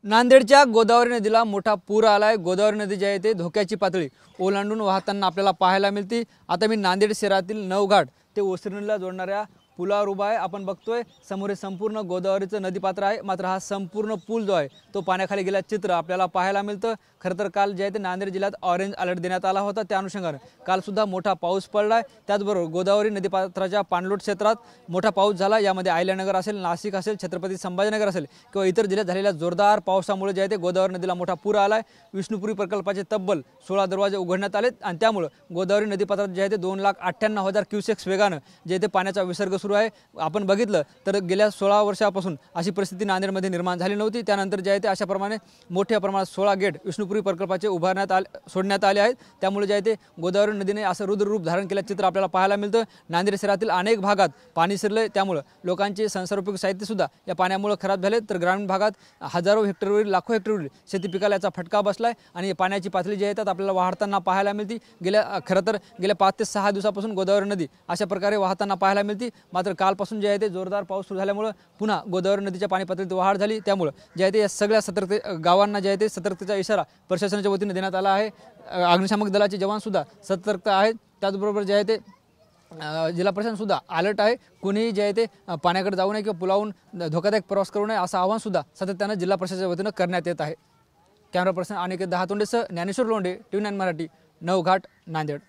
नांदेडच्या गोदावरी नदीला मोठा पूर आलाय। गोदावरी नदी जी आहे ते धोक्याची पातळी ओलांडून वाहताना आपल्याला पाहायला मिळते। आता मी नांदेड शहरातील नवघाट ते ओसरनीला जोडणाऱ्या पुलावर उभा आहे। आपण बघतोय समोर संपूर्ण गोदावरीचं नदीपात्र आहे, मात्र हा संपूर्ण पूल जो आहे तो पाण्याखाली गेला चित्र आपल्याला पाहायला मिळतं। खरं तर काल जे आहे ते नांदेड जिल्ह्यात ऑरेंज अलर्ट देण्यात आला होता, त्या अनुषंगाने काल सुद्धा मोठा पाऊस पडलाय। त्याचबरोबर गोदावरी नदीपात्राच्या पाणलोट क्षेत्रात मोठा पाऊस झाला। यामध्ये अहिल्यानगर असेल, नाशिक असेल, छत्रपती संभाजीनगर असेल किंवा इतर जिल्ह्यात झालेल्या जोरदार पावसामुळे जे आहे ते गोदावरी नदीला मोठा पूर आलाय। विष्णुपुरी प्रकल्पाचे तब्बल 16 दरवाजे उघडण्यात आलेत आणि त्यामुळे गोदावरी नदीपात्रात जे आहे ते 2,98,000 क्युसेक्स वेगाने जे ते पाण्याचा विसर्ग सुरू आहे। आपण बघितलं तर गेल्या 16 वर्षापासून अशी परिस्थिती नांदेडमध्ये निर्माण झाली नव्हती। त्यानंतर जे आहे ते अशा प्रमाणे मोठ्या प्रमाणात 16 गेट विष्णुपुरी प्रकल्पाचे सोडण्यात आले आहेत। त्यामुळे जे आहे ते गोदावरी नदीने असं रुद्र रूप धारण केल्याचं चित्र आपल्याला पाहायला मिळतं। नांदेड शहरातील अनेक भागात पाणी शिरले, त्यामुळे लोकांचे संसारोपयोगी साहित्य सुद्धा या पाण्यामुळे खराब झाले। तर ग्रामीण भागात हजारो हेक्टरवरील लाखो हेक्टरवरील शेती पिकाला याचा फटका बसलाय आणि पाण्याची पातळी जी आहे त्यात आपल्याला वाढताना पाहायला मिळते। खरं तर गेल्या 5 ते 6 दिवसापासून गोदावरी नदी अशा प्रकारे वाहताना पाहायला मिळते। मात्र कालपासून जे आहे ते जोरदार पाऊस सुरू झाल्यामुळे पुन्हा गोदावरी नदीच्या पाणी पातळीत वाढ झाली। त्यामुळे जे आहे ते या सगळ्या गावांना जे आहे ते सतर्कतेचा इशारा प्रशासनाच्या वतीने देण्यात आला आहे। अग्निशामक दलाचे जवान सुद्धा सतर्क आहेत। त्याचबरोबर जे आहे ते जिल्हा प्रशासन सुद्धा अलर्ट आहे। कोणीही जे आहे ते पाण्याकडे जाऊ नये किंवा पुलावून धोकादायक प्रवास करू नये असं आवाहन सुद्धा सातत्याने जिल्हा प्रशासनाच्या वतीने करण्यात येत आहे। कॅमेरा पर्सन अनिकेत दहातोंडेसह ज्ञानेश्वर लोंढे, TV9 मराठी, नवघाट, नांदेड।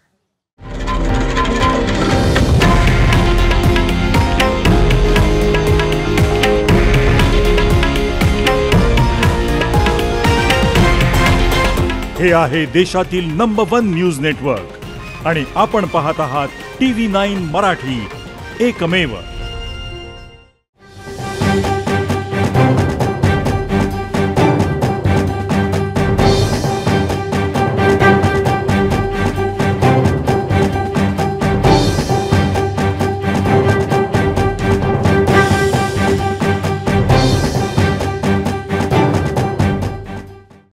हे आहे देशातील नंबर 1 न्यूज नेटवर्क आणि आपण पाहत आहात TV9 मराठी, एकमेव।